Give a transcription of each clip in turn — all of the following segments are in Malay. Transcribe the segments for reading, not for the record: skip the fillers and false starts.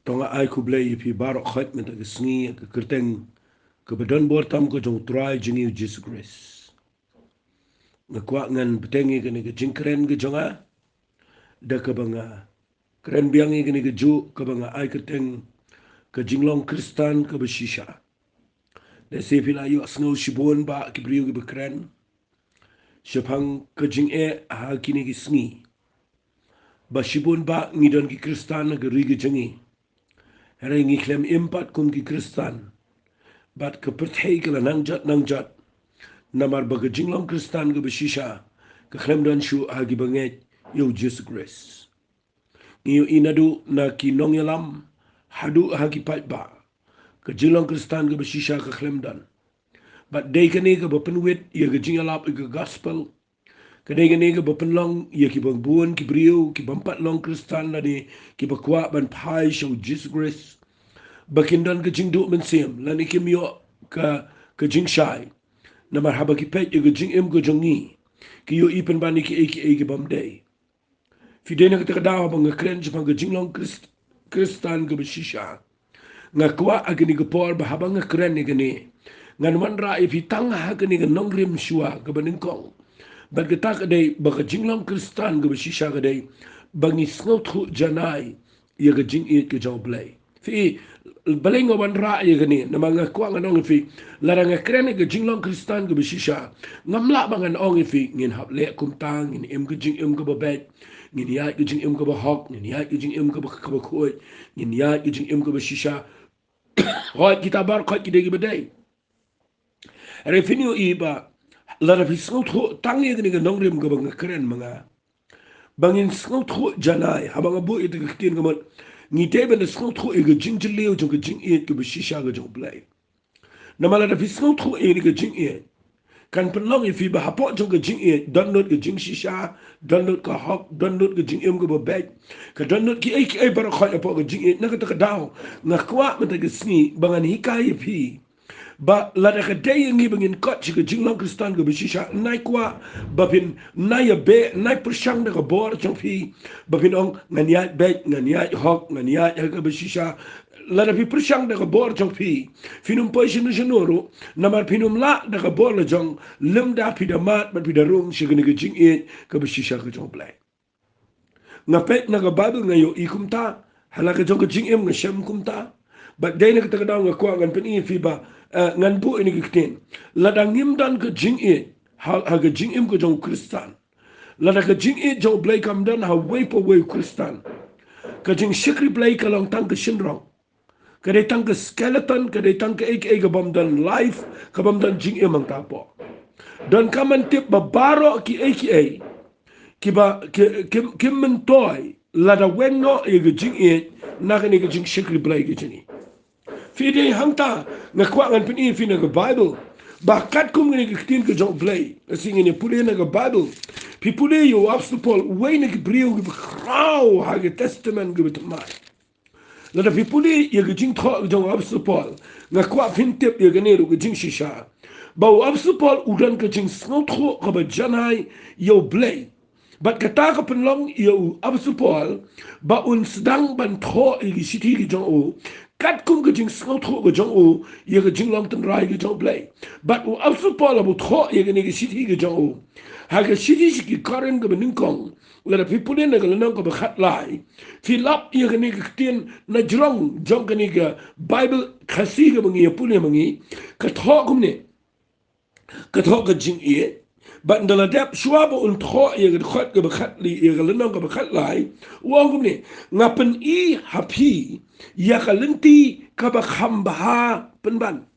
tonga ai ku blei pi baro khat men ta sngi ka kerteng ka badan bor tam ko jong try jingi Jesus Grace na kwa ngan betengi ka ni ka jingkren ka jonga da ka banga kren biangi ka ni ka ju ka banga ai kerteng ka Jinglong Khristan ka ba Shisha da se pila yu asno shibon ba ki briu ki bekren shapang ka jing ha kini ki sngi ba shibon ba ngidon ki Khristan ka ri ki jangi Hera ngi klem impat kum ki Khristan bat ka perthei ka nangjat namar ba ka Jinglong Khristan ka ba Shisha ka klem dan shu ha ki banget yu Jesus Grace ngiyo inadu na ki nongyalam hadu ha ki pat ba ka Jinglong Khristan ka ba Shisha ka klem dan but day kani ka bapen wit ya ka jingalap ka gospel ka day kani ka bapen long ya ki bang buon ki brio ki bampat long Khristan na di ki bakwa ban pai show Jesus Grace bakindan ka jing du men sim lani kim yo ka jing shai na marhaba ki pet ya ka jing im ka jongi ki yo ipen bani ki bam day fidena ka takadawa bang ka kren jipang ka jinglong Khristan ka ba Shisha nga kwa agni ka por ba habang nga kren ni gani ngan man ra if itang ha gani ka nongrim shua ka baning kong bag ka tak day ba ka Jinglong Khristan ka ba Shisha ka day bangi snot khu janai ya ka jing it ka jaw blay fi balay nga wan ra ya gani na mga kwa nga nong fi lara nga kren ka Jinglong Khristan ka ba Shisha ngamla ba nga nong fi ngin hap le kum tang ngin im ka jing im ka ba bet ngin ya ka jing im ka ba hok ngin ya ka jing im ka ba khoi ngin ya ka jing im ka ba Shisha Hoi kita bar koi kide ki badai. Revenue iba lara fi snot ho tangi ni ga nongrim ga bang keren mga. Bangin snot ho janai habang abu itu ka tin ga man ni tebe na snot ho ga jing jleo jong ga jing et ga Shisha ga jong blai. Na mala da fi snot ho ni ga jing et. Kan penlong ifi ba hapo jong ga jing et download ga jing Shisha download ka hok download ga jing em ga ba bag ka download ki ai bar koi apo ga jing et na ka ta daw na kwa mata ga sni bangan hikai fi ba lada ka day ngi bangin kot chiga Jinglong Khristan ga ba Shisha nai kwa bapin nai be nai persang da ka bor chong fi bapin ong ngania be ngania hok ngania ga ba Shisha lada pi persang da ka bor chong fi finum poishin jonoro namar finum la da ka bor la jong lem da pi da mat ba pi da rung chiga ni ga jing e ka ba Shisha ka jong blai ngapet na ka Bible ngayo ikum ta halaka jong ka jing em nga shem kum ta but day na ka daw nga kwa ngan pen fi ba ngan bu ini kiten ladang ngim dan ke jing e ha ga jing im ko jong Khristan lada ka jing e jong blai kam dan ha way po way Khristan ka jing shikri blai ka long tang ka shinrong ka de tang ka skeleton ka de tang ka ek bam dan life ka bam dan jing e mang ta po dan kaman tip ba baro ki ek ki ba kim men toy lada wengo e ga jing e na ka ni ka jing shikri blai ki jini Fide hangta nga kwa ngan pin in fina ga Bible bakat kum ni kitin ka jong play sing ni pule na ga Bible pi pule yo apostol Paul way na brio ga kraw ha ga testament ga bitmai la da pi pule ye ga jing tho jong apostol Paul nga kwa fin tip ye ga ne ru ga jing Shisha ba apostol Paul udan ka jing snot tho ga ba janai yo play But kata ka penlong yo apostol Paul ba un sedang ban tho i siti gi jong o kat kum ga jing snot tho ga jong o ye ga jing long tan rai ga jong play but u apostol Paul abu tho ye ga ni gi siti gi jong o ha ga siti gi karen ga ben kong la da people na ga nang ko ba khat lai fi lap ye ga ni ga tin na jong jong ga ni ga Bible khasi ga bangi pule mangi ka tho kum ne ka tho ga jing ye But ndala dep shwaba un tho ye ga khat ga khat li ye ga lenong ga khat lai wa ngum ni ngapen I happy ya ga lenti ka ba khamba penban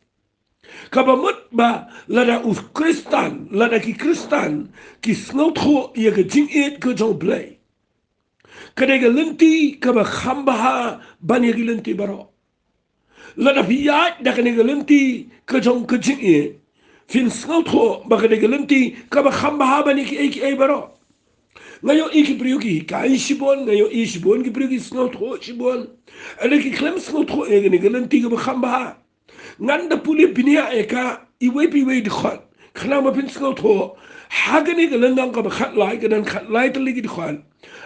ka ba mut ba lada us Khristan lada ki Khristan ki snot tho ye ga jing et ga jong blai ka de ga lenti ka ba khamba ban ye ga lenti baro lada fi ya da ka ne ga lenti ka jong ka jing et fin snot ho baka de galanti ka ba khamba ha bani ki ai baro ngayo iki priuki ka shibon ngayo shibon ki priuki snot ho shibon ale ki klem snot ho e ne galanti ka ba khamba ha nganda puli pinia e ka I we pi we de khot khna ma pin snot ho ha ga ne galandang ka ba khat lai ka dan khat lai ta li ki khot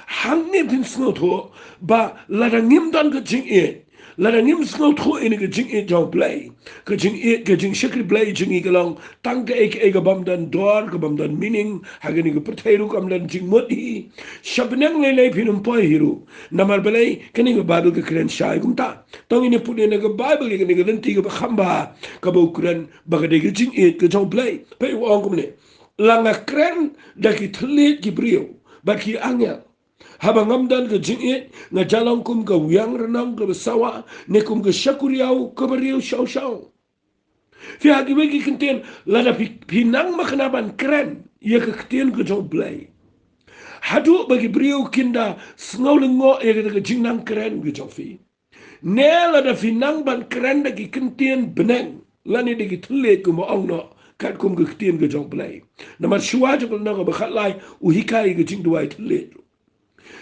hang ne pin snot ho ba la da ngim dan ka jing e la da ngim snow tho in ge jing e jong play ke jing e ke jing shikri play jing e gelong tang ke e ge bam dan dor ke bam dan meaning ha ge ni ge perthai ru kam dan jing mot hi shabnang le le pinum poi hiru namar belai ke ni ge bible ke kren shai gum ta tong ni pu ne ge bible ge ni ge lenti ge khamba ka bo kren ba ge ge jing e ge jong play pe wo gum ne langa kren da ki thlet ki brio ba ki angel haba ngamdan ke jingit nga jalang kum ke wiang renang ke besawa ne kum ke syakuriau ke beriau syau syau fi hagi wegi kentien lada pinang maknaban keren ia ke ketien ke jong blai hadu bagi beriau kinda sngolengo ia ke jingnang keren ke jong fi ne lada pinang ban keren dagi kentien beneng lani dagi tele ke mo ongno kat kum ke ketien ke jong blai namar shua jong na ke bakhatlai uhikai ke jing duai tele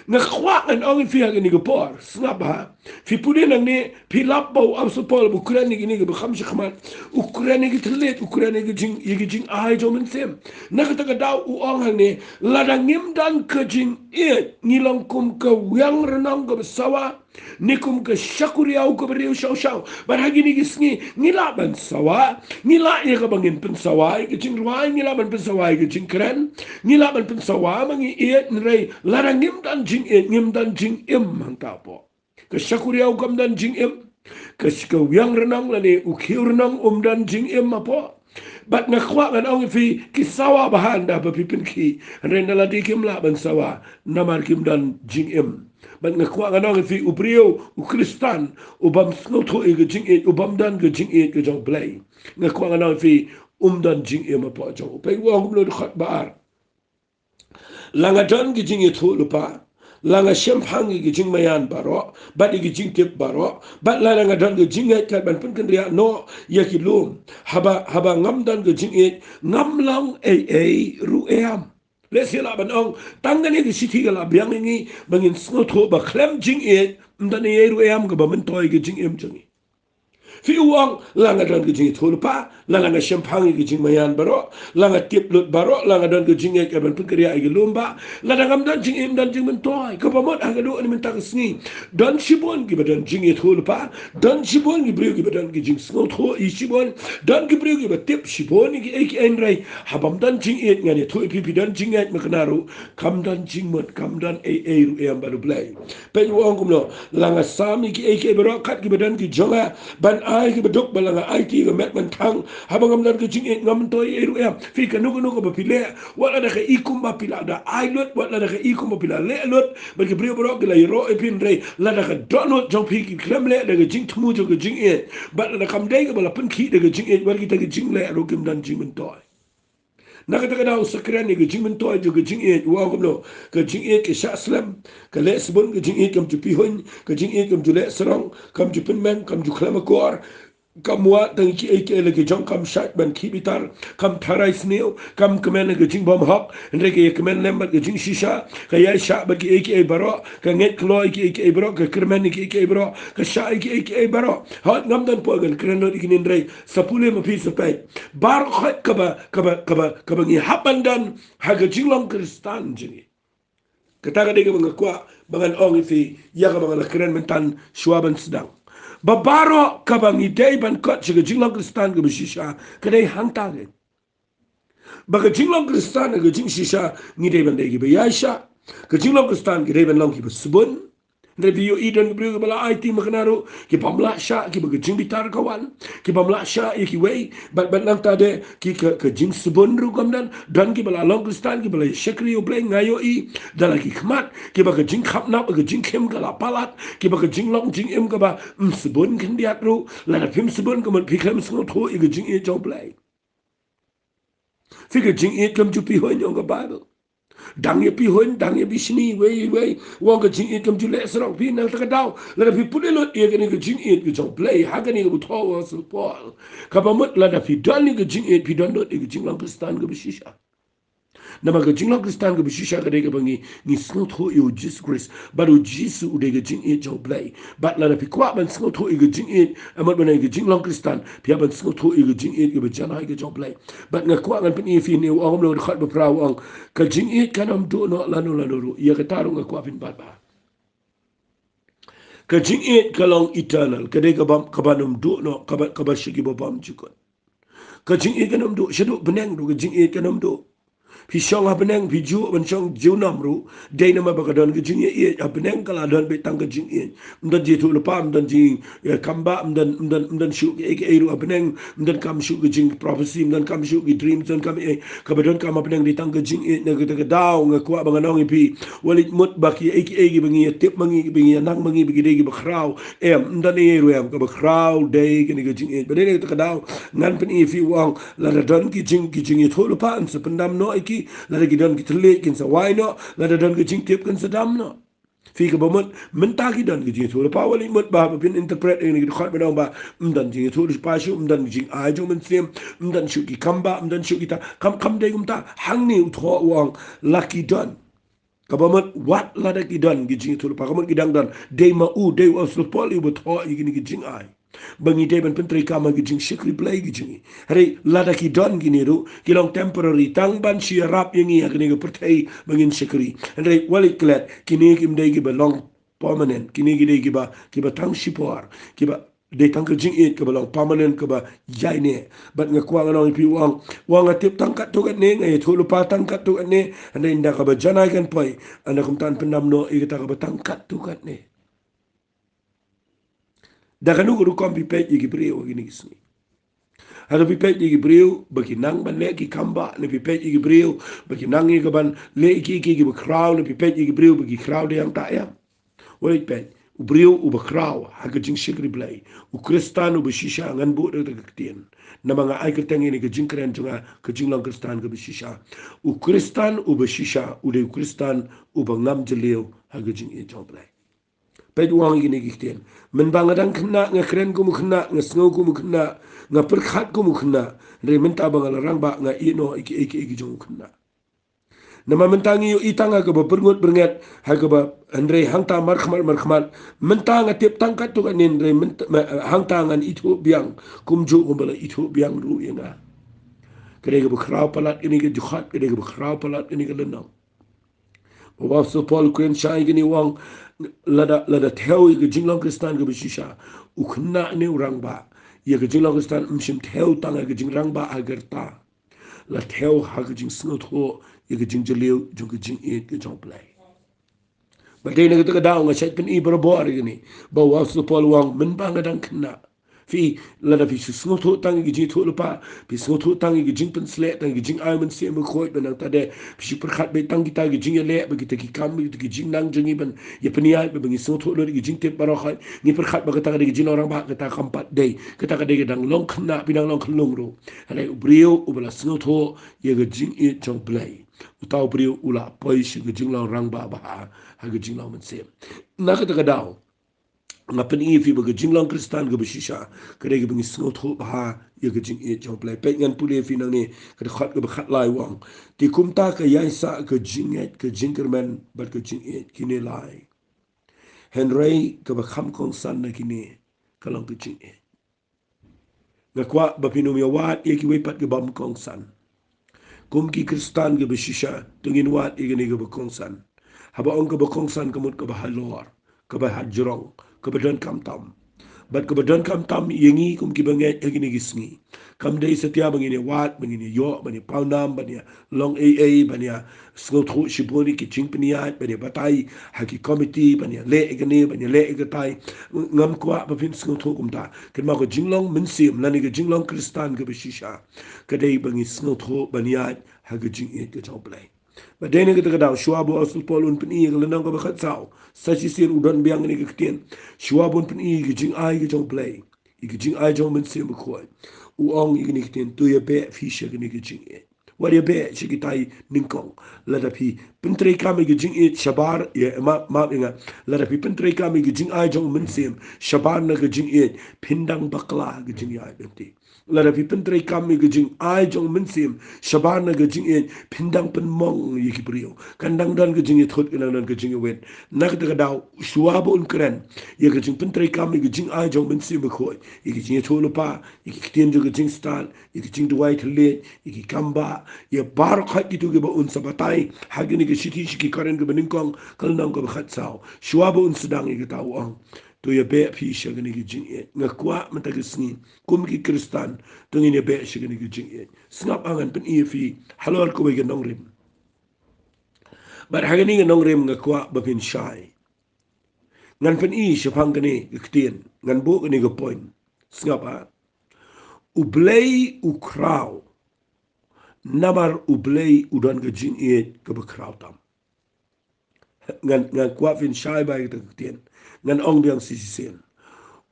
nga khwak an ong fi hagi ni gopor snap ha fi pudin ang ni pilap bau am supol ukraine ni ni kham shkhman ukraine gi tlet ukraine gi jing ai jo men sem na ka ta daw u ong hang ni ladang ngim dan ke jing e ni long kum ka yang renang go sawa ni kum ka shakuriau ko beriu shau shau bar hagi ni gisni ni la ban sawa ni la ye ka bangin pen sawa gi jing ruai ni la ban pen sawa gi jing kren ni la ban pen sawa mangi e rei ladang ngim dan jing e ngim dan jing em mang ta po ka shakuriau kam dan jing em ka yang renang la ni u khiu renang dan jing em ma po bat nga khwa ngan ong fi ki sawa bahan da ba pipin ki ren la di kim la ban sawa namar kim dan jing em bat nga khwa ngan ong fi u brio u Khristan u bam sno tho e ge jing e u bam dan ge jing e ge jong play nga khwa ngan ong fi dan jing em ma po jo pe wo ngum lo khat bar langa dan ge jing e tho lu pa langa shem hangi gi jing mayan baro bat gi jing tip baro bat la langa dan gi jing et kan ban pun kan ria no yaki lum haba ngam dan gi jing et ngam long ru am le sila ban ong tangani gi siti ga la biang ngi bangin sno tho ba klem jing et mdan e ru am ga ba men toy gi jing em jing fi uang langa dan ke jing thulpa langa shempang ke jing mayan baro langa tip lut baro langa dan ke jing ke ban pengkria ke lumba langa ngam dan jing im dan jing mentoy ke pamot aga do ni mentak sngi dan shibon ke badan jing thulpa dan shibon ke brio ke badan ke jing sngo tho i shibon dan ke brio ke tip shibon ke ek enrai habam dan jing et ngani tho pi dan jing et maknaru kam dan jing mot kam dan ru em baru blai pe uang kumno langa sami ke ek baro kat ke badan ke jonga ban ai ki bedok balanga ai ti ga met man thang habang am dan ke jing ngam toy eru em fi ka nugo nugo ba pile wala da ka ikum ba pila da ai lot wala da ka ikum ba pila le lot ba ke brio bro ke la ro e pin re la da ka donot jong pi ki klem le da ka jing thmu jo ka jing e ba da kam dai ga bala pun ki da ka jing e war ki ta ka jing le ro kim dan jing man toy nakataka daw sakran ni gajing mentoy jo gajing e wa gomno gajing e ke sha slam ka le sbon gajing e kam ju pi hon gajing e kam ju le srong kam ju pin men kam ju klama kor kam wa tang ki e ke le ke jong kam shat ban ki bitar kam tharai sneo kam kemen gajing bom hok ndre ke kemen lem gajing shisha ka ya sha ba ki e ke baro ka nget kloy ki e ke baro ka kermen ki e ke baro ka sha e ke baro hat ngam dan po gan kreno ikinin re sapule ma pi sapai bar khat kaba ngi habandan haga jinglong Khristan jini kataga dega mangakwa bangan ong fi yaga bangan keren mentan shuaban sedang babaro kaba ngi day ban kot haga jinglong Khristan ga Shisha kadai hantage baga jinglong Khristan ga jing Shisha ngi day ban degi ba yaisha ga jinglong Khristan ga day ban long ki basbun Review idan brio bala IT maknaro ki pamla sha ki bagi jing bitar kawan ki pamla sha ki wei bat nang tade ki ke jing subon ru gamdan dan ki bala long Khristan ki bala shekri o bleng ngayo i dala ki khmat ki bagi jing khapna bagi jing khem kala palat ki bagi jing long jing em ka ba subon kin diat ru la phim subon ka man phiklem sngo tho i ge jing e job blai fi ge jing e kam ju pi ho nyong ka bible dang ye pi hon dang ye bisni wei wong ka jing it kam jule srong pi nang ta daw la pi pule lo ye ga ni ga jing it ga jong play ha ga ni ga tho wa so pol ka ba mut la da fi dal ni ga jing it pi don do ga jing lang Khristan ga Shisha nama ga jing lang Khristan ga Shisha ga de ga bangi ni snot ho yo Jesus Christ ba do Jesus u de ga jing it jong play ba la da fi kwa ban snot ho ga jing it amat ban ga jing lang Khristan pi ban snot ho ga jing it ga ba jana ga jong play ba nga kwa ngan pi fi ni ong lo khat ba pra ong ka jing it kanam do no lanu ru ya ka taru nga kwa pin ba ka jing it kalong eternal ka de ka banum do no ka ba shigi babam jukon ka jing it kanam do shadu benang do ka jing it kanam do Pi shong abeneng pi ju ben shong ju nam ru dei nama bakadon ke jing ye abeneng kala don be tang ke jing ye mdan ji tu lepa mdan ji kamba mdan shu ke ru abeneng mdan kam shu ke jing prophecy mdan kam shu ke dream mdan kam kabadon kam abeneng di tang ke jing ye na ke dau nga kwa banganong pi walit mut baki ke bangi tip mangi bangi nang mangi bi de ba khrau mdan e ru ka ba khrau dei ke ni ke jing ye ba de ke dau ngan pen e fi wang la don ki jing ye tu lepa an se pendam no iki la gi don ki tle kin sa wai no la don ki jing tip kan sa dam no fi ka bomot menta ki don ki jing tu pa wali mot ba bin interpret ni ki khat ba dong ba mdan jing tu pa shu mdan jing a jo men sim mdan shu ki kamba mdan shu ki ta kam de gum ta hang ni u tho wang lucky don ka bomot wat la da ki don ki jing tu pa ka mot ki dang don de ma u de wa sul pol u tho i ki jing ai bangi de ben pentri kama gi jing shikri play gi jing hare lada ki don gi niru ki long temporary tang ban shi rap yangi agni gi pertai bangin shikri hare wali klet ki ne gi mdai gi long permanent ki ne gi de gi ba tang shipor ki ba de tang gi jing it ki ba long permanent ki ba jai ne bat nga kwa ngong pi wang atip tang kat tu ne ngai thulu pa tang kat tu ne hande inda ka ba janai kan pai anda kum tan pendam no i ta ka ba tang kat tu kat ne daga nu guru kom pipet yi gibreu gini gisni hado pipet yi gibreu bagi nang ban le ki kamba ne pipet yi gibreu bagi nang yi ban le ki ba kraw ne pipet yi gibreu bagi kraw de yang ta ya wait pet u breu u ba kraw ha ga jing shikri blai u Khristan u ba shisha ngan bu de ktien na mga ai ka tangi ne ga jing kren junga ka jing lang Khristan ga ba shisha u Khristan u ba shisha u de Khristan u ba ngam jeleu ha ga jing e job blai ped wang gini gikten men bangadang kena nga kren ko mukna nga sngo ko mukna nga perkhat ko mukna re menta bangal rang ba nga ino iki jong kena nama mentangi yo itanga ka ba berngot berngat ha ka ba andre hangta markhmal menta nga tip tangkat to kanin re hangta ngan itu biang kumju ko bala itu biang ru ina kare ka ba khrau palat ini ka jukhat kare ka ba khrau palat ini ka lenang Wa so Paul Queen Shai gini wang lada theo i Jinglong Khristan ke Shisha ukna ne urang ba ye ke Jinglong Khristan mshim theo tanga ke jing rang ba agar ta la theo ha ke jing snot ho ye ke jing jeleu jung ke jing e ke jong play ba de ne ke ta da nga shet pen i bor gini ba wa so Paul wang men ba nga dang kna fi lada fi snot ho tanga ke jing tho pa fi snot ho tanga ke jing pen sle tanga ke jing aiman se mo khoi ben ta de fi perkhat be tang kita ke jing le ba kita ki kam ke jing nang jing ben ye penia be ngi snot ho lo ke jing te baro khai ni perkhat ba kita ke jing orang ba kita kampat de kita ke dang long khna pinang long khlong ro hale ubrio ubala snot ho ye ke jing e chong play utau brio ula poi shi ke jing long rang ba ha ke jing long men se na ka ta dao ngapen i fi baga Jinglong Khristan ga Shisha kare ga bingi sngot ho ha ye ga jing e job lai pe ngan pule fi nang ne ka khat ga khat lai wang ti kumta ka yai sa ka jing et ka jingerman bar ka jing et kine lai henry ka ba kham kong san na kine ka long ka jing et ga kwa ba pinu mi wat ye ki we pat ga bam kong san kum ki Khristan ga Shisha tungin wat ye ga ne ga ba kong san haba ong ka ba kong san ka mut ka ba halor ka ba hajrong kebetulan kam tam bat kebetulan kam tam yengi kum ki banget gini gisni kam dei setia bangini wat bangini yo bani paunam bani long bani skol tru shiboni ki chingpniat bani batai haki committee bani le egani bani le egatai ngam kwa ba fin skol tru kum ta ken ma ko jinglong mensim lani ke jinglong Khristan ke Shisha kadai bangi skol tru baniat hagi jing et ke joblai ba dene ke tagadaw shuabo asul polun pin i lenang ko bakhat sao sachi sir udon biang ni ke tien shuabo pin i ke jing ai ke jong play i ke jing ai jong men se mo khoi u ong i ke ni ke tien tu ye be fi she ke ni ke jing e war ye be she ke tai ningkong la da pi pin tre kam ke jing e shabar ye ma inga la da pi pin tre kam ke jing ai jong men se shabar na ke jing e pindang bakla ke jing ai benti la da pi pin tre kam ke jing ai jong men se shabar na ke jing e pindang pen mong yi ki brio kandang dan ke jing e thot ke dan ke jing e wet nak de daw shuabo un kren ye ke jing pin tre kam ke jing ai jong men se mo khoi ye ke jing tholo pa ye ke tien jo ke jing stal ye ke jing duai thlet ye ki kamba ye bar khat ki tu ke ba un sabatai hagini ke shiti shi ki karen ke bening kong kal nang ko khat sao shuabo un sedang ye ke taw ang to ya be phi shagani ki jing e ngakwa matagisni kum ki Khristan to ni be shagani ki jing e snap angan pen e fi halal ko be nong rim bar hagani nong rim ngakwa ba pin shai ngan pen e shapang kani ktien ngan bo kani ko point snap a ublei ukrau namar ublei udan ke jing e ke ba kraw tam ngan kwa fin shai ba ke ktien ngan ong diang sisisen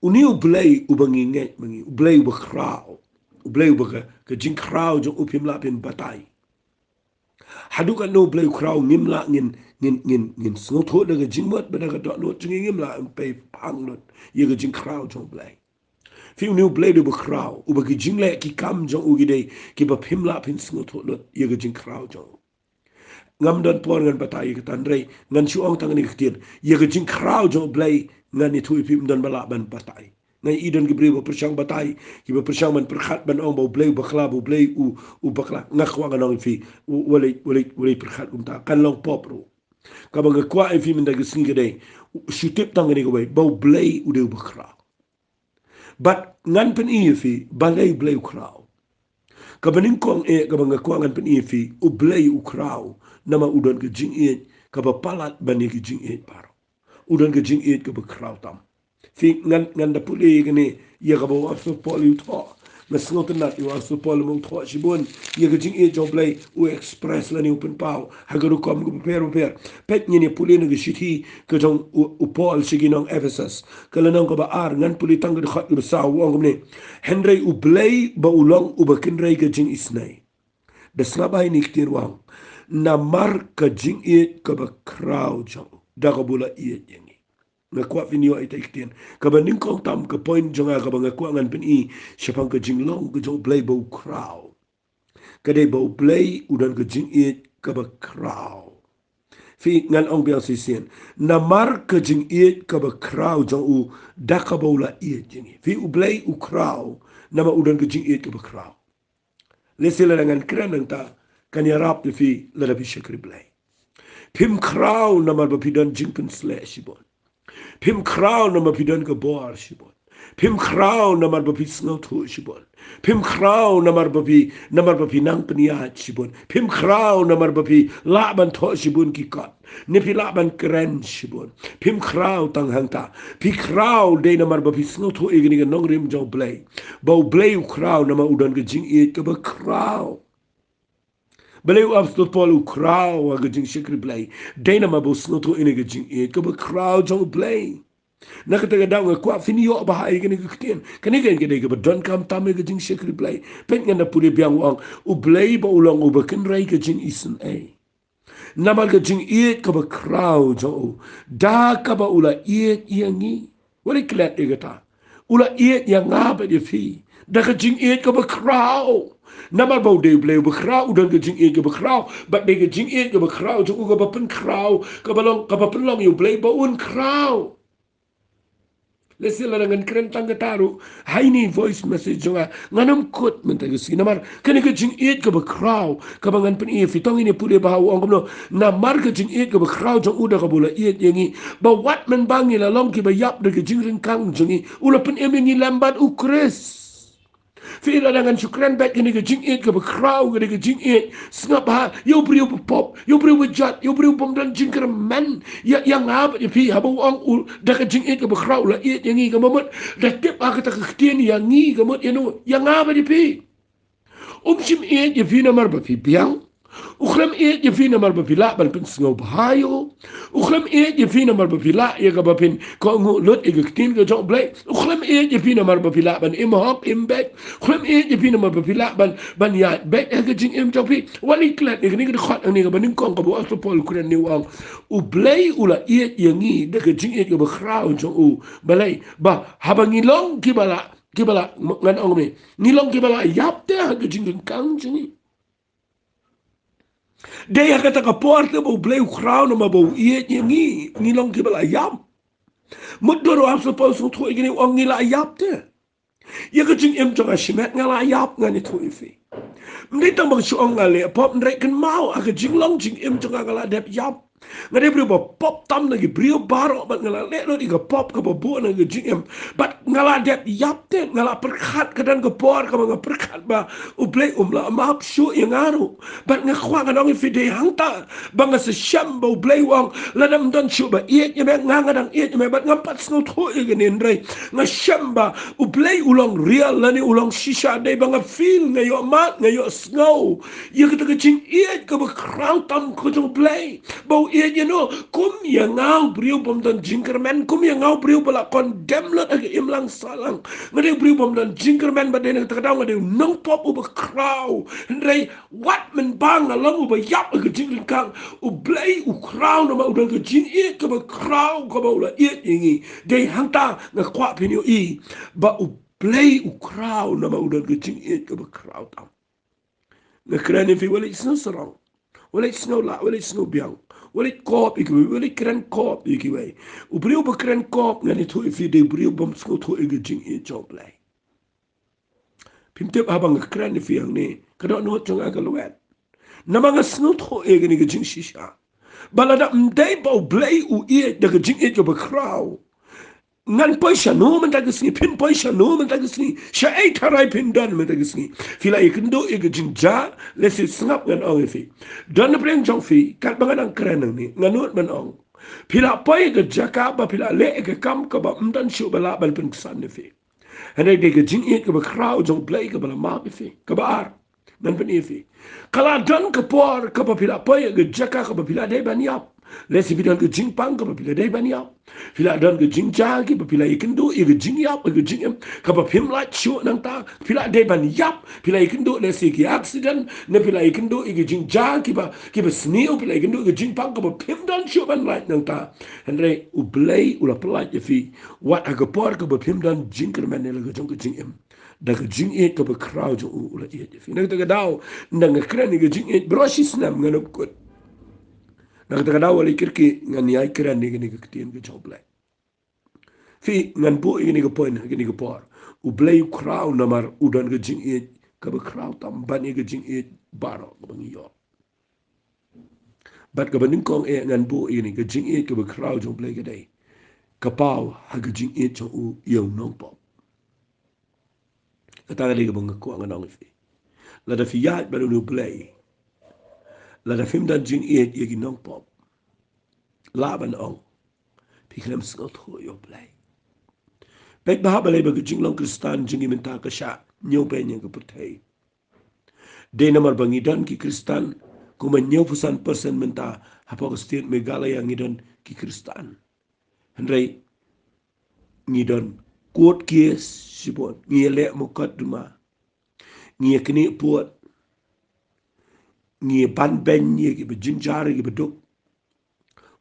uni ublei ubangi nge mangi ublei ba kraw ublei ba ke jing kraw jo upim la pin batai hadu kan no ublei kraw ngim la ngin sngo tho de ke jing mot ba da ka do no jing ngim la pe pang not ye ke jing kraw jo ublei fi uni ublei de ba kraw u ba ke jing le ki kam jo u gide ki ba pim la pin sngo tho not ye ke jing kraw jo ngam dan por ngan batai ke tan rei ngan chu ong tang ni ktir ye ke jing kraw jo ublei ngan ni thui pim dan bala ban batai ngai idon gibri bo persang batai ki bo persang man perkhat ban ong bo blei bakla bo blei u bakla ngakwa nganong fi wale perkhat ta kan long popro ka ba ngakwa fi min da gisni gede shutip tang ni go bo blei u de bakra but ngan pen i fi balei blei kraw ka banin kong e ka ba ngakwa ngan pen i fi u blei u kraw nama udon ke jing e ka ba palat bani ke jing e paro udon ke jing e ka ba kraw tam fi ngan da puli gani ye ka bo aso poli utho na snot na yo aso poli mo utho shibon ye ka jing e job play u express la ni open pow ha ga ru kom go per pet ni puli ne ga shiti ka jong u pol shiginong Ephesus ka la nang ka ba ar ngan puli tang ga khat ru sa wo ngom ne henry u play ba ulong u ba kin rai ka jing isnai da slabai ni ktir wang na mar ka jing e ka ba crowd jong da ka bula e yengi ngakwa finyo ay taiktian kabaning kong tam ka point jonga ka ngakwa ngan pin i syapang ka jinglong ka jo play bo crow kade bo play udan ka jing it ka ba crow fi ngan ong biang sisien na mar ka jing it ka ba crow jo u da ka bo la i jing fi u play u crow na ma udan ka jing it ka ba crow lesela ngan kran ta kan yarap fi la da bi shakri play pim crow na mar ba pidan jingpin slash bon Pim crown na mapidan ka boar shibon. Pim crown na marbapi snot ho shibon. Pim crown na marbapi nang peniat shibon. Pim crown na marbapi laban to shibon ki kat. Nipi laban keren shibon. Pim crown tang hangta. Pi crown de na marbapi snot ho igni ka nong rim jo blay. Bau blay u crown na ma udan ka jing it ka ba crown. Belew after Paul u crow a gajing shikri play. Dana ma bo snoto in a gajing it. Go a crow jong play. Nakataga down a quaff in your bahai can you can again get a but don't come tam a gajing shikri play. Pen and a puli biang wang u blay bo long over can rake a jing isen a. Namal gajing it kaba crow jo. Da kaba ula it yangi. What a clat egata. Ula it yang up at your fee. Da gajing it kaba crow. Namal bau de bleu bekrau dan ke jing e ke bekrau but de ke jing e ke bekrau jo ke bapen krau ke balong ke bapen long you bleu bau un krau lesila dengan keren tangga taru hai ni voice message jonga nganam kot menta ke sinamar kene ke jing e ke bekrau ke bangan pen e fitong ini pule bahau ong komno na mar ke jing e ke bekrau jo uda ke bola e yengi ba wat men bangi la long ke ba yap de ke jing ring kang jongi ula pen e mengi lambat ukres Fira dengan syukran baik kini ke jing it ke berkrau kini ke jing it snap ha yo beriu pop yo beriu bejat yo beriu pom dan jing kerman ya yang apa je pi habau ang dah ke jing it ke berkrau lah it yang ni ke momot dah tip ha kata ketian yang ni ke momot yang apa je pi sim it je pi namar ba pi piang Ukram e je fina mar bapila ban pin sngo bahayo. Ukram e je fina mar bapila ye ga bapin ko ngu lut e gtin ga jong blay. Ukram e je fina mar bapila ban imhop imbek. Ukram e je fina mar bapila ban ya bek e ga jing im jopi. Wali klat e ni ga khot ni ga ban kong ga bo aso pol kuren ni wang. U blay ula e ye ngi de ga jing e ga ba khrao jong u balay ba habangi long kibala ngan ong me. Ni long kibala yap te ga jing kang jing Daya kata ka porta bo bleu crown ma bo ie ngi ni long ke bala yam. Mudoro am so po so tho igni ong ni la yap te. Ye ka jing em jonga shimet ngala yap ngani tho ifi. Mdita bang suang ngale pop ndrek kan mau aga jinglong jing jonga ngala dep yap. Ngade brio pop tam lagi brio baro bat ngala le lo diga pop ka bu na jing bat ngala dep yap te ngala perkat kadan ke por ka nga perkat ba ublei umla map su yang aru bat ngakwa ngadong fide hangta bang se sham ba ublei wang ladam don su ba iet ye nga ngadang iet ye bat ngampat sno tho ye genen rei nga sham ba ublei ulong real lani ulong shisha dei bang feel ngayo mat ngayo snow ye kita jing iet ka ba krang tam ko jong ublei bau iet ye no kum ye ngau brio bom don jinkerman kum ye ngau brio bala condemn lot ag imlang salang ngade brio bom don jinkerman ba den ta daw ngade nong pop uba kraw ndrei wat men bang along uba yap ag jingrin kang u blai u kraw no ma u don jin e ka ba kraw ka ba ula e ingi de hangta na kwa pinyo I ba u blai u kraw no ma u don jin e ka ba kraw tam na krani fi wala isno sarang wala isno la wala isno biang wala kop ikiwe wala kran kop ikiwe u brio ba kran kop ngani to fi de brio bom sko to ag jin e job lai Pimtep abang kran fi yang ni kada no chong aga luat namanga snut ho ege ni jing shisha balada mdai ba blai u e de jing e ba kraw ngan paisa no man tagisni pin paisa no man tagisni sha ai tarai pin dan man tagisni fila ikindo ege jing ja lesi snap ngan ong fi dan breng jong fi kat bangan kran ni nganut man ong pila pai ge jaka ba pila le ege kam ka ba mdan shu bala bal pin san ni fi Hande de jing it ke ba kraw jong play ke bala ma fi ke ba ar nan pen fi kala dan ke por ke ba pila pa ge jaka ke ba pila de ban yap lesi bidan ke jing pang ke ba pila de ban yap pila dan ke jing ja ke ba pila ikindo ge jing yap ge jing em ke ba pim la chu nang ta pila de ban yap pila ikindo lesi ke accident ne pila ikindo ge jing ja ke ba sneo pila ikindo ge jing pang ke ba pim dan chu ban la nang ta hande u play u la pla fi wat aga por ke ba pim dan jing ke man ne ge jong ke jing em da ge jing e ke ba kraw jo u la e fi ne ga daw nang kran ge jing e broshi snam ngano ko nang ta daw wali kirki ngan yai kran ne ge tien ge job lai fi ngan bu ge ge point ge ge por u play kraw namar u dan ge jing e ke ba kraw tam ban ge jing e baro ba ngi yo bat ke baning kong e ngan bu ge jing e ke ba kraw jo play ge dai kapau ha ge jing e cho u yo nong pop kata ga bang ko ang nong fi la da fi yat ba lu play la da fim dan jing e ye gi nong pop la ban ong pi klem skot ho yo play pek ba ba le ba jinglong Khristan jingi menta ka sha nyo pe nyang ka putai de namar bangi dan ki Khristan kuma nyo pusan persen menta hapo ka state megala yang ngidan ki Khristan hendrai ngidon court case sipon ngile mukaddima ngie kini puat ngie ban ben ngie ki bejinjar ki beduk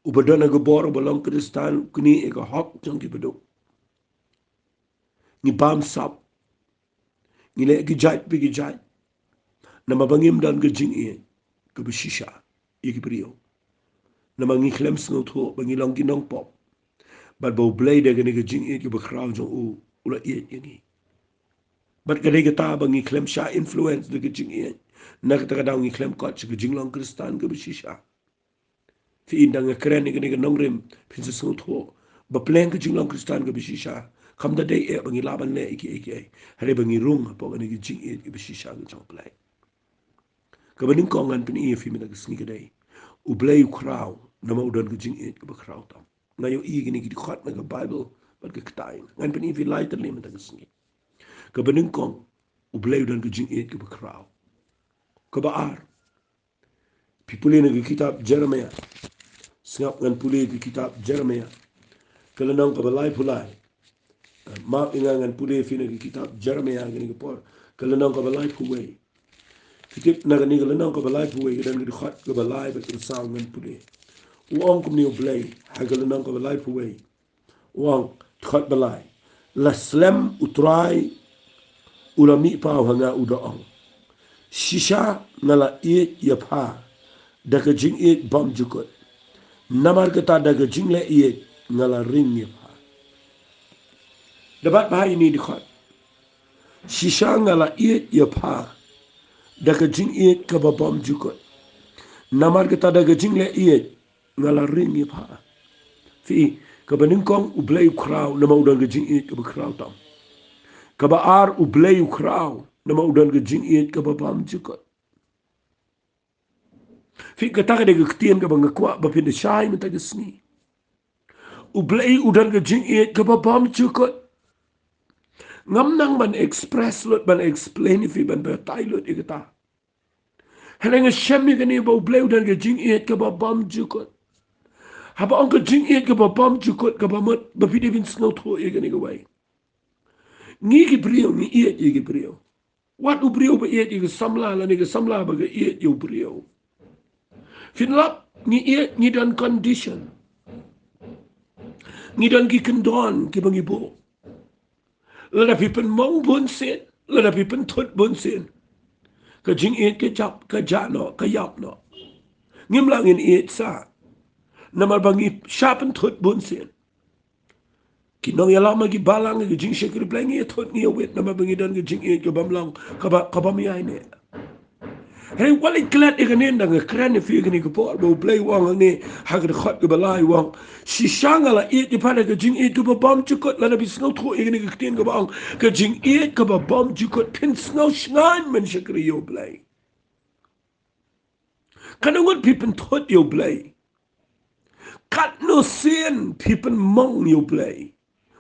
ubadona go bor bolong Khristan kini e go hok jong ki beduk ngi bam sap ngile ki jait bi ki jait nama bangim dan ge jing e ke be shisha e ki brio nama ngi klem sngo tho bangi long ki nong pop bat bo blade ge ne ge jing e ki be kraw jong u ula e ngi bat gade ge ta bangi klem sha influence de ge jing e nak ta daw ngi klem ko ge jinglong Khristan ge be shisha fi indang kren ge nongrem pin so tho ba plan ge jinglong Khristan ge be shisha kam da day e bangi laban le iki hare bangi rung po ge ge jing e ge be shisha ge jong play ka baning ko ngan pin e fi mi da ge sni ge day u blay kraw na ma udon ge jing e ge be kraw tam na yo i ge ni ge khot na ge bible bat ge ktai ngan pin e fi lighter le mi da ge sni ka baning ko u blay udon ge jing e ge be kraw ka ba ar pipule ne ge kitab Jeremiah singap ngan pule ge kitab Jeremiah kala nang ka balai pulai ma ingangan pule fi ne ge kitab Jeremiah ge ni por kala nang ka balai puwe kitip na ge ni kala nang ka balai puwe ge dan ge khot ge balai ba ke sang ngan pule uang kum ni blay ha kala nang ka balai puwe uang khot balai la slem utrai ulami pa hanga udaong shisha ngala e ya pha daga jing e bam jukot namar kata daga jing le e ngala ring ya pha dapat bahai ni dikhot shisha ngala e ya pha daga jing iet ka babam jukot namar kita daga jing le iet ngala ring ye pa fi ka banin kong ublay kraw nama udan ga jing iet ka kraw tam ka ba ar ublay kraw nama udan ga jing iet ka babam jukot fi ka ta daga ktien ka bang kwa ba pin shai menta ga sni ublay udan ga jing iet ka babam jukot ngam nang ban express lot ban explain fi ban ba tai lot ikata Heneng shemi gani ba ublay udan ga jing iet ka babam jukot haba ang ka jing iet ka babam jukot ka ba mat ba pide bin snow tho e gani ga wai ngi ki brio ni iet ye ki brio wat u brio ba iet ye samla la ni ga samla ba ga iet ye brio fin lap ni iet ni dan condition ni dan ki kendon ki bangi bo la da pipen mong bun sen la da pipen thot bun sen ka jing iet ka jap ka ja no ka yap no ngim lang in iet sa namar bangi sharpen thot bun sen kinong ya lama gi balang gi jing shekri plang ye thot ni wet nama bangi dan gi jing e ko bamlang ka ba mi ai ne hey wali klat e ganen da kran fi gi ni ko por bo play wang ne ha ga khot gi balai wang Shisha la e di pa ga jing e ko ba bam chu ko la na bi snow tho e gi ni ki ten ga bang ka jing e ko ba bam chu ko pin snow shnan man shekri yo play kana ngot pipen thot yo play kat no sin pipen mong yo play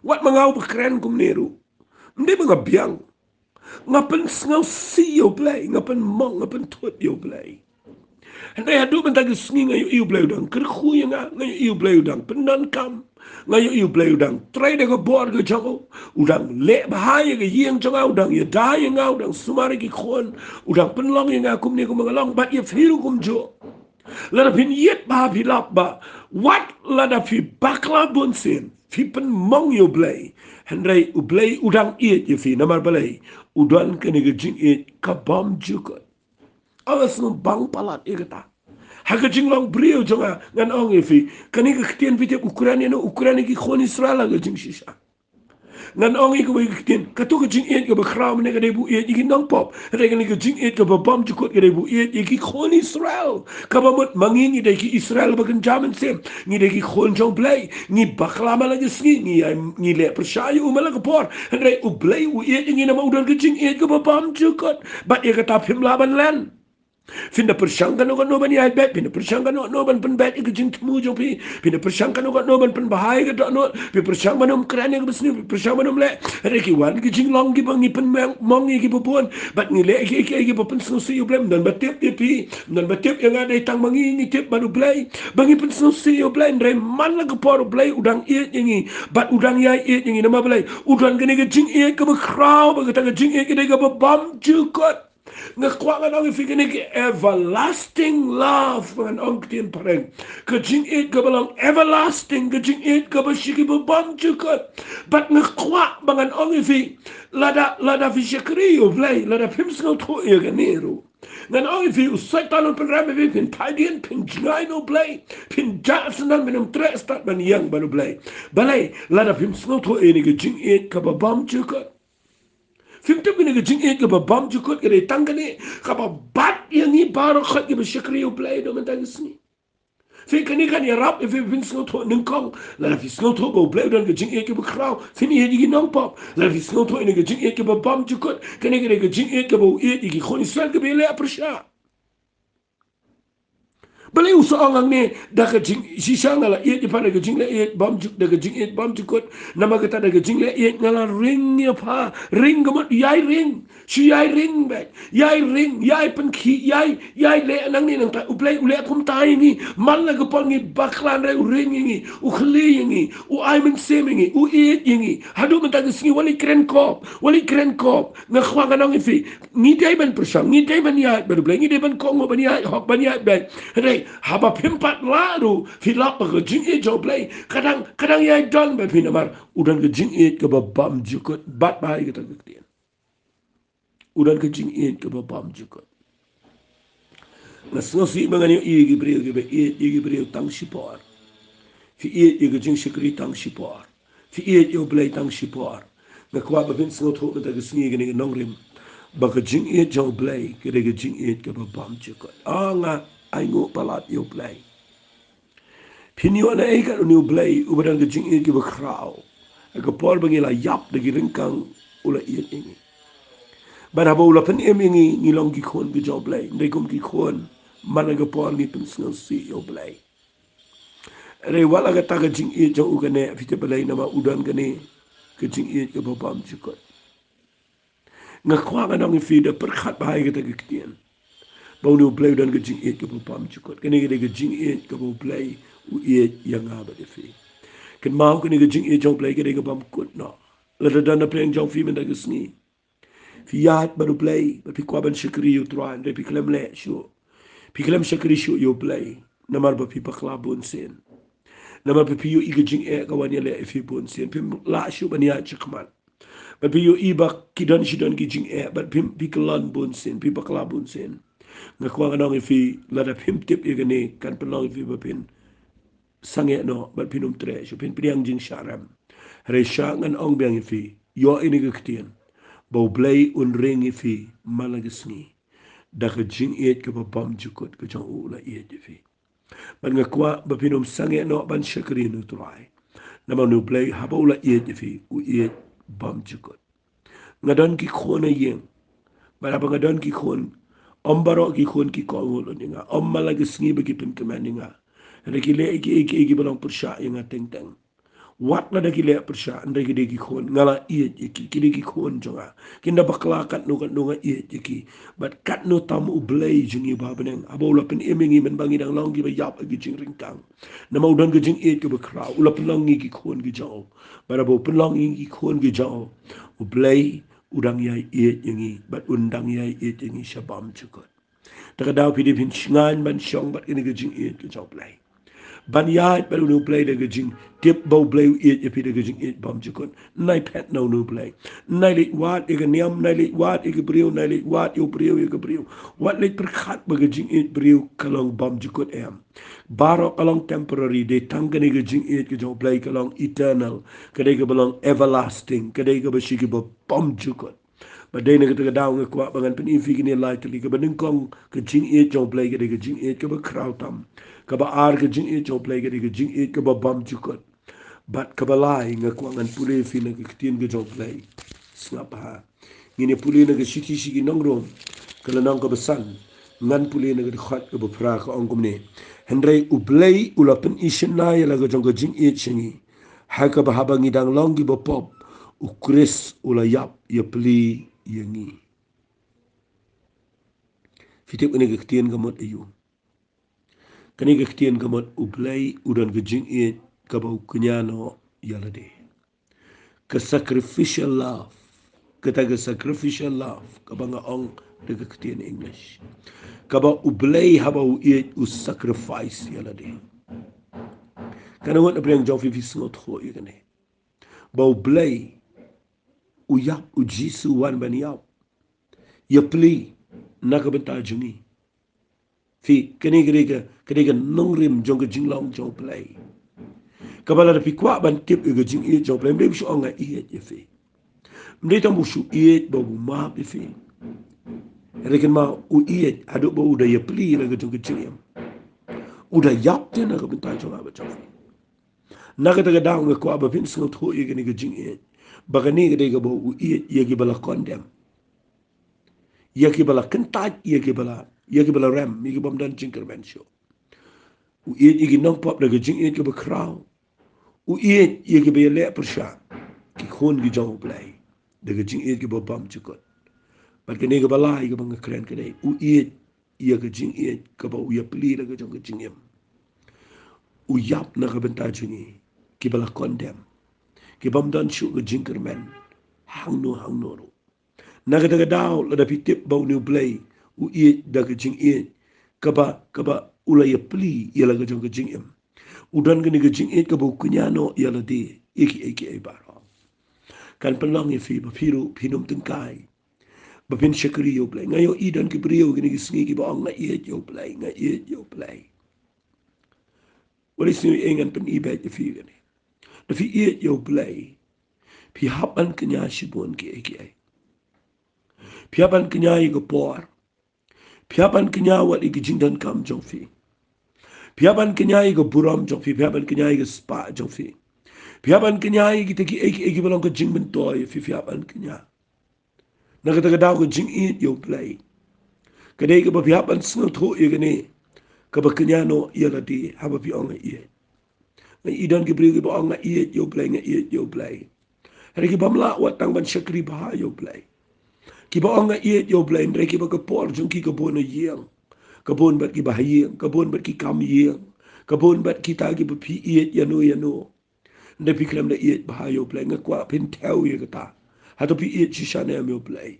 wat mangau bekeren kum neru ndi mga biang ngapen ngau si yo play ngapen mong ngapen tot yo play and they adu mentag sngi ngayo yo play udang kerkhu nga ngayo yo play udang penan kam ngayo yo play udang try de go bor go jango udang le bahaya ge yeng janga udang ye dai nga udang sumari ki khon udang penlong nga kum ne kum ngalong bat ye firu kum jo lada pin yet ba pilap ba wat lada fi bakla bunsin fi pen mong yo blay hendrai u blay udang iet ye fi namar balai udan kene ge jing iet ka bom jukot awas no bang palat igata haga jinglong brio jonga ngan ong ye fi kani ge ktien vite ukraine no ukraine ki khon israel ge jing shisha ngan ong iko wi kitin katu ka jing et ka bakhram ne ka debu et iki nang pop re ka ni ka jing et ka bam jukot ka debu et iki khon israel ka ba mot mangi ni de ki israel ba kan jaman sem ni de ki khon jong play ni bakhram la ge sni ni le persaya u mala ka por re u play u et ni na ma udan ka jing et ka bam jukot ba e ka ta phim laban len Finda persangkan no no ban yai bet pinda persangkan no ban pen bet ik jing tmu jo pi pinda persangkan no ban pen bahai ga no pi persangkan no krane ga bisni persangkan no le re ki wan ki jinglong ki bangi pen mong ki popon bat ni le ki popon so si yo blem dan batep pi dan batep yang ada tang bangi ni tep baru play bangi pen so si yo blem re man la ga por play udang i ni bat udang yai i ni nama play udang ga ni ga jing i ka ba kraw ba ga jing i ga ga bam jukot ngakwa nga nang ifigin ni everlasting love ngan ong tin pareng kajing it ka balang everlasting kajing it ka ba shiki ba bam jukot but ngakwa bangan ong ifi lada fi shakri yo play lada pims no to ye ganero ngan ong ifi usai talon pen rabe vi pin padian pin jnai no play pin jackson nan minum tre start ban yang banu play balai lada pims no to ye ni kajing it ka ba bam jukot Fimtu kini ke jing it ke ba bam jukut ke tang kini ka ba bat yang ni baru khat ke shakri yo play do mentang sni fi kini kan ya rap fi bin sno to ning kong la fi sno to go play don ke jing it ke ba kraw fi ni ye nong pop la fi sno to ni ke jing it ke ba bam jukut kini ke jing it ke ba it ki khoni sel ke be le aprsha Balai usaha ni dah kejing shisha ngala iat di pada kejing le iat bam juk dah kejing iat bam jukut nama kata dah kejing le iat ngala ring ni apa ring kemat yai ring si yai ring back yai penki yai le nang ni nang tak uplay ule akum tai ni mal la kepal ni baklan re ring ni ukli ni u ai men sem ni u iat ni hadu mentah kesingi wali keren kop ngakhwa kanong ifi ni dai ban persang ni dai ban yai baru beli ni dai ban kongo ban yai hok ban yai back haba pimpat laru filap ke jing e jo play kadang ya don ba pinamar udan ke jing e ke bam jukut bat bai ke tak tien udan ke jing e ke bam jukut ngasno si mangani e gi brio ge be e gi brio tang sipor fi e ge jing shikri tang sipor fi e yo play tang sipor ngakwa ba bin sno tho ta ge sngi ge nongrim baka jing it jong play kede ke jing it ke bam chukot anga ai ngo palat yo play pinyo na ai ka new play ubadang ke jing it ke ba kraw ke por bangi la yap de ringkang ula it ingi ban habo ula pen ingi ni long ki khon ke jong play ndai kum ki khon mana ke por ni pen sngal si yo play re wala ka ta ke jing it jong u ke ne fite play nama udan ke ne ke jing it ke bam chukot ngakwa ka nang fi de perkhat bahai ke ta ke kien bau nu play dan ke jing it ke pam chukot kene ke jing it ke bau play u it yang aba de fi ken mau kene ke jing it jong play ke pam kut no la da dan play jong fi men da ke sngi fi yat baru play ba pi kwa ban shikri yu tran de pi klem le shu pi klem shikri shu yu play namar ba pi pakla bun sen namar ba pi yu ige jing e ka wan le fi bun sen pi la shu ban ya chikman ba pi yu iba kidan shidan ki jing e ba pi klan bun sen pi pakla bun sen nga kwa nong fi la da pim tip igani kan pelong fi bapin sange no bat pinum tre shu pin priang jing sharam re sha ngan ong biang fi yo ini ke ktien bo blay un ring fi malagisni da ke jing et ke bam jukot ke jong u la et fi ban nga kwa bapinum sange no ban shakri no trai na ma no blay habo la et fi u et bam jukot nga don ki khona yeng bara ba nga don ki khon om baro ki khon ki ko ngol ninga om mala ki sngi ba ki pin kamaninga re ki le ki balong pursha inga teng teng wat la da ki le pursha ande ki de ki khon ngala ie ki de ki khon jonga kinda bakla kat no nga ie ki but kat no tam u blay jingi ba beneng abo la pin emingi men bangi dang long ki ba yap ki jing ring tang na mau don ki jing e ki ba kra u la pin long ki khon ki jaw bara bo pin long ki khon ki jaw u blay udang yai ie yangi but undang yai ie yangi shabam chukot taka daw pidi pin ngan ban shong bat ini gajing it ke job play ban yai baru no play de gajing tip bow play it ya pidi gajing it bam chukot nai pet no play nai lit wat e niam nai lit wat e brio nai lit wat yo brio e brio wat lit perkhat ba gajing it brio kalong bam chukot em baro kalong temporary de tangani gajing it ke job play kalong eternal kadai ke belong everlasting kadai ke bashiki bam chukot ba dai na kita daw nga kwa bangan pen ifi gini lai tali ka baning kong ka jing e jong play ka ka jing e ka ba kraw tam ka ba ar ka jing e jong play ka jing e ka ba bam chukot bat ka ba lai nga kwa ngan pule fi na ka kitien ka jong play snap ha ngini pule na ka shiki shiki nong rom ka la nong ka ba san ngan pule na ka khat ka ba pra ka ong kumne hendrai u play u la pen ishin na ya la ka jong ka jing e chingi ha ka ba habangi dang long gi ba pop u kris u la yap ya pli yangi fitip ini ke ketien gamot ayu kani ke ketien gamot ublay udan ke jing it kabau kenyano yalade ke sacrificial love kata ke sacrificial love kabanga ong de ke ketien english kaba ublay habau it u sacrifice yalade kana wat abrang jof fi snot kho igane bau blay u yap u jisu wan ban yap ya pli nakabenta jungi fi kene nongrim jong ke jinglong jong play kabala da pikwa ban tip e jing e jong play mbe shu onga e fi mbe tam shu e bo ma bi fi reken ma u e adu bo da ye pli la ke jong ke jing u da yap te na ka bin ta jong ba jong na ka ta da ngwe kwa ba fin sngot ho e ke jing e ba ka ni ke de bo u e ye ke bala condemn ye ke bala kenta ye ke bala ram mi ke bam dan jinker ben show u igi nong pop daga jing ke ba kraw u igi be le persha ki khon gi jong play daga jing ke ba bam chukot par ke ne ga bala igi bang kren ke dai u igi jing ke ba u ya pli daga jong jing u yap na ga benta jungi ki bala condemn ki bam dan shu ga jinker men hang no ro na ga daga daw la da pitip ba u play u daga jing ka ba ula ya pli ya la ga jong jing udan gani ga jing ka bu kunyano ya la di iki ai baro kan pelong ya fi ba firu pinum tengkai ba pin shakri yo play ngayo idan ki brio gani ki sngi ki ba nga yo play what is new engan pen ibe ya fi gani da fi yo play pi hapan kenya shibon ki ai Piaban kenya ige por. Piaban kenya wat ige jingdan kam jong fi. Piaban kenya ige buram jong fi. Piaban kenya ige spa jong fi. Piaban kenya ige teki ege balong ke jingben toy fi piaban kenya. Nakata daw ke jing it yo play. Kadai ke piaban sngau tho ige ne. Kaba kenya no yala di haba pi onga iye. Ngai idan ke bri ke ba onga iye yo play ngai iye yo play. Hari ke bamla wat tang ban syakri bah yo play. Kiba onga iet yo blain re kiba ka por jung ki ka bon yeng. Ka bon bat ki ba yeng, ka bon bat ki kam yeng. Ka bon bat ki ta ki ba pi iet ya no. Nda pi klam da iet ba yo blain nga kwa pin tau ye ka ta. Ha to pi iet Shisha ne yo blain.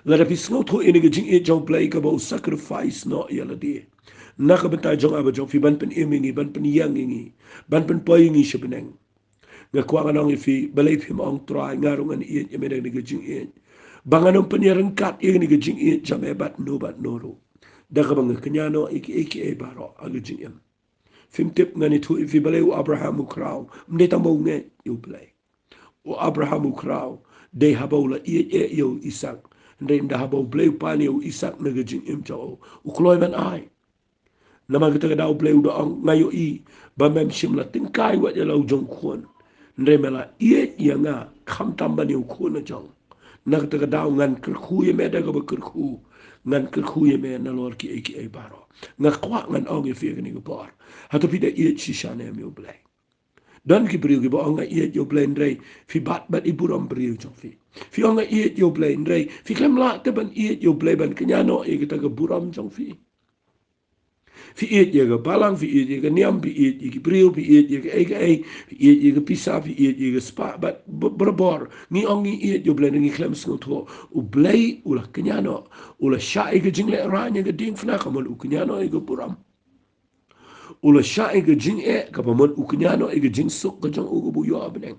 La da pi snot ho ene ga jing iet jong blain ka ba sacrifice no ya la di. Na ka benta jong aba jong fi ban pen emingi, ban pen yang ingi, ban pen poy ngi shibneng. Nga kwa nga nong fi balay fi maong try ngarong an iet ya me da ga jing iet. Banganong penyeran kat yang ni gejing it jam ebat no bat noro. Daga bang kenyano iki e baro agejing em. Fim tip ngani tu ifi balay u Abraham ukraw. Mde tambo nge yo play. U Abraham ukraw. Day habaw la iye yo Isak. Nde mda habaw blay pani yo Isak na gejing em chao. Ukloy man ay. Nama kita daw blay u doang ngayo i. Bamem shim la tingkai wat ya lau jong kuon. Nde mela iye nga kam tamba ni ukuon na jong. Nak taka daw ngan kerku ye me daga ba kerku ngan kerku ye me na lor ki e baro nga kwa ngan ong ye fi ni gor hato pida iet Shisha ne me oblay dan ki briu ki ba ong iet yo blay ndrei fi bat iburam briu jo fi ong iet yo blay ndrei fi klem la te ban iet yo blay ban kenyano e kita ga buram jong fi iet ye ga balang fi iet ye ga niam fi iet ye ga briu fi iet ye ga fi iet ye ga pisa fi iet ye ga spa bat berbor ni ongi iet yo blay ngi klem sngo to u blay u la kenyano u la sha e ga jingle ranya ga ding fna kamon u kenyano e ga buram u la sha e ga jing e ka pamon u kenyano e ga jing suk ga jong u ga bu yo abneng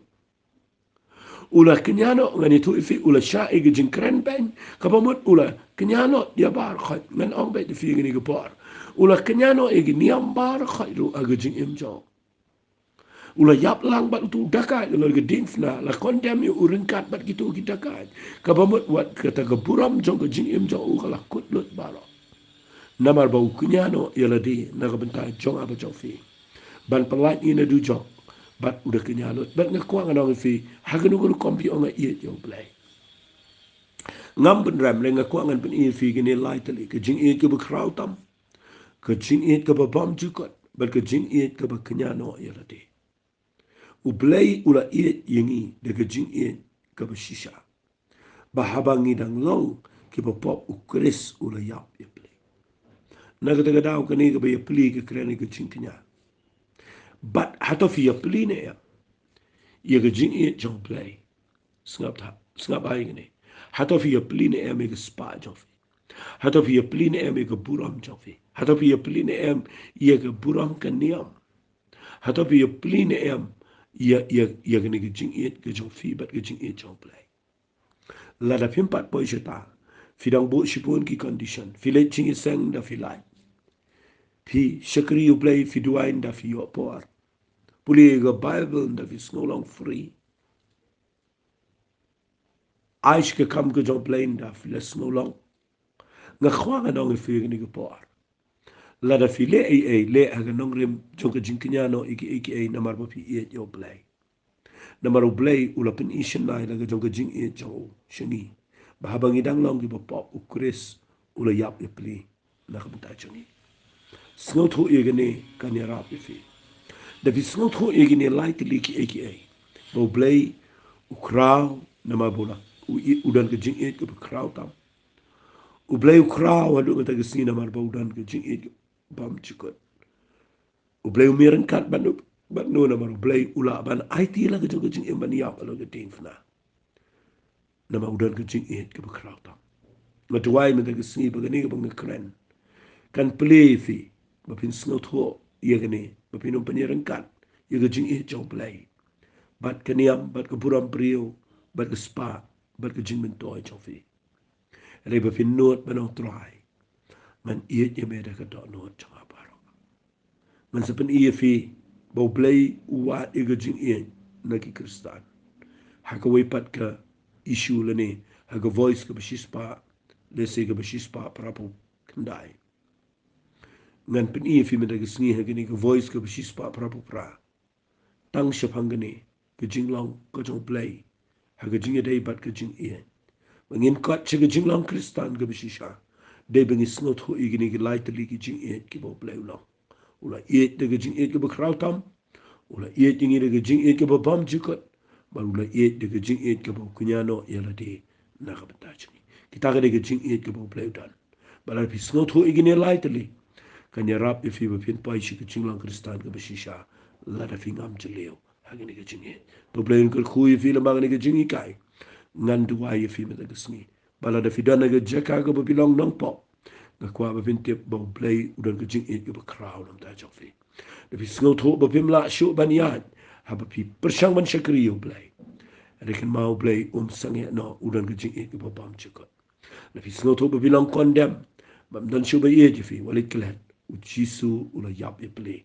ula kenyano ngani tu ifi ula sha e ga jing kren ben ka pamon ula kenyano dia bar khat ngan ong be fi ngi ga por ula kenyano e niam bar khairu agajing imjo ula yap lang bat tu dakai lo ge dinfna la kondem yu uringkat bat gitu kita kai ka bamut wat kata ga buram jong ge jing imjo u kala kutlut baro namar bau kenyano yala di na ga bentai jong aba jong fi ban pelat ina du jong bat udah kenyano bat ngakwa ngano fi haganu ko kompi onga iet yo play ngam ben ram le ngakwa ngan ben i fi gini lightly ke jing iet ke bekrautam ke jing iet ke babam jukot bat ke jing iet ke kenyano yala di u play ula iet yengi de ke jing iet ke Shisha bahabangi dang long ke pop u kris ula yap ye play naga daga daw ke ni ke be pli ke krene ke jing kenya but hato fi pli ne ya ye ke jing iet jong play ngap ai gini hato fi pli ne em ke spa jong fi hato fi pli ne em ke buram jong fi hato fi pli ne em ye ke buram ke niam hato fi pli ne em ye ke ni ke jing iet ke jong fi bat ke jing iet jong play la da pimpat po jeta fi dang bo shipon ki condition fi le jing iseng da fi lai fi shakri you play fi duain da fi yo por puli ga bible da fi snolong free aish ke kam ke jong play da fi le snolong nga khwanga dong fi ni ke por la da fi le aga nong rem jong ke jing kenyano iki namar bo fi iet yo play namar play ula pen ishin nai la jong ke jing iet jo shengi bahabangi dang long ki pop u kris ula yap ye pli na ka ta chungi snot ho ye gene kan ya rap fi da fi snot ho ye gene lightly ki bo play u kraw na ma bola u dan ke jing iet ke kraw tam u play u kraw adu ta ke sina mar bo dan ke jing iet bam chikot u play u miran kat banu bat no na mar play ula ban IT la ke jing iet ban yap lo ke ting fna na ma udan ke jing iet ke kraw tam ma tuai me ke sni ba gani ba ngakren kan play fi ba pin snot ho ye gani ba pin um paniran kat ye ke jing iet jong play bat kaniam bat ke buram prio bat ke spa bat ke jing men toy jong fi re ba pin not ba no try man iet ye me da ka do not jong aparo man se pen ie fi ba play wa ye ke jing iet na ki Khristan ha ka we pat ka issue le ne ha ka voice ka shispa lese ke beshispa prapu kendai ngan peni fi meda ke sni ha ke voice ke beshispa prapu pra tang shapangani ke jinglong ke jong play ha ke jing dei bat ke jing ie ngin kot che ke jinglong Khristan ke beshisha dei bengi snot ho igini ke light li ke jing ie ke bo play long ula ie de ke jing ie ke bo krautam ula ie tingi de ke jing ie ke bo bam jikot ula ie de ke jing ie ke bo kunyano yala de na ka betachni kita ke jing ie ke bo play dan balar pi snot ho igini light li kanya rap if you pin pai shi ke jinglong Khristan ke beshisha la da fingam jeleo hagini ke jing ie bo play ke khu fi la magni ke jing kai ngan duwa ye fi me ke sni bala da fidana ke jeka ke bo bilong nong po ga kwa ba vin tip bo play udan ke jing ie ke bo crowd am da jofi da fi snot ho bo pim la shu ban yan ha ba pi persang ban shakri yo play rekin mau play sange no udan ke jing ie ke bo bam chikot da fi snot ho bo bilong condemn bam dan shu ba ye fi walit klan u jisu ula yap e play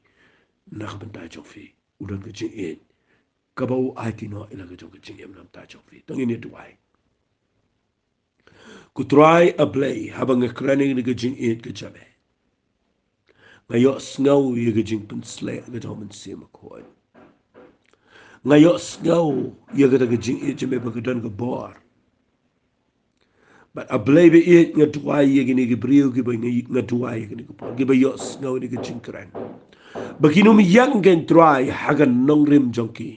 na ka ban da jofi udan ke jing ie ka ba u ai ti no ila ke jong ke jing ie nam da jofi tong ini duai ku try a play habang krani ni ke jing ie ke chabe ngayo ngau ye ke jing pun sle ke jong men sim ko ngayo ngau ye ke jing ie cheme ba ke dan ke bor but a play be it nga tuai ye ke ni ke brio ke ba ngi nga tuai ye ke ni ke por ke ba yo ngau ni ke jing kran baginu mi yang gen try hagan nong rim jongki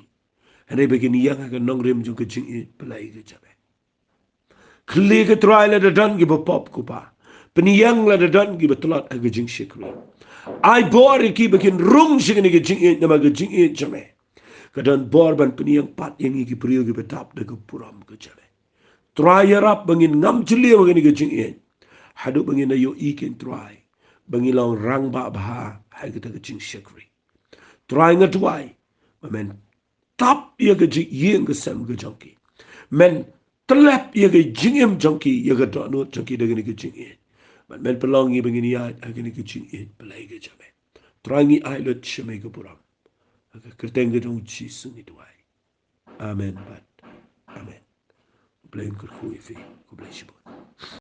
hane begini yang hagan nong rim jong ke jing ie play ke chabe kli ke try la dan ke ba pop ko pa peniyang la dan ke ba tlat ke jing shikri ai bor ki begin rung sing ni ke jing ie na ma ke jing ie chame kadan bor ban peniyang pat yang ki priyo ki betap de ke puram ke chabe try rap bangin ngam chili bangin ke jing ie hadu bangin ayo iken try bangin long rang ba ba ha ke ke jing shikri try ngatwai men tap ye ke jing ie ke sam ke jonki men telap ye ke jing em jonki ye ke do no jonki de ke jing ie men pelong ye bangin ya ha ke jing ie pelai ke chabe try ngi ai lot shame ke puram kerteng ke dong chi sungi tuai amen bat amen blame ke kui fi ku bless you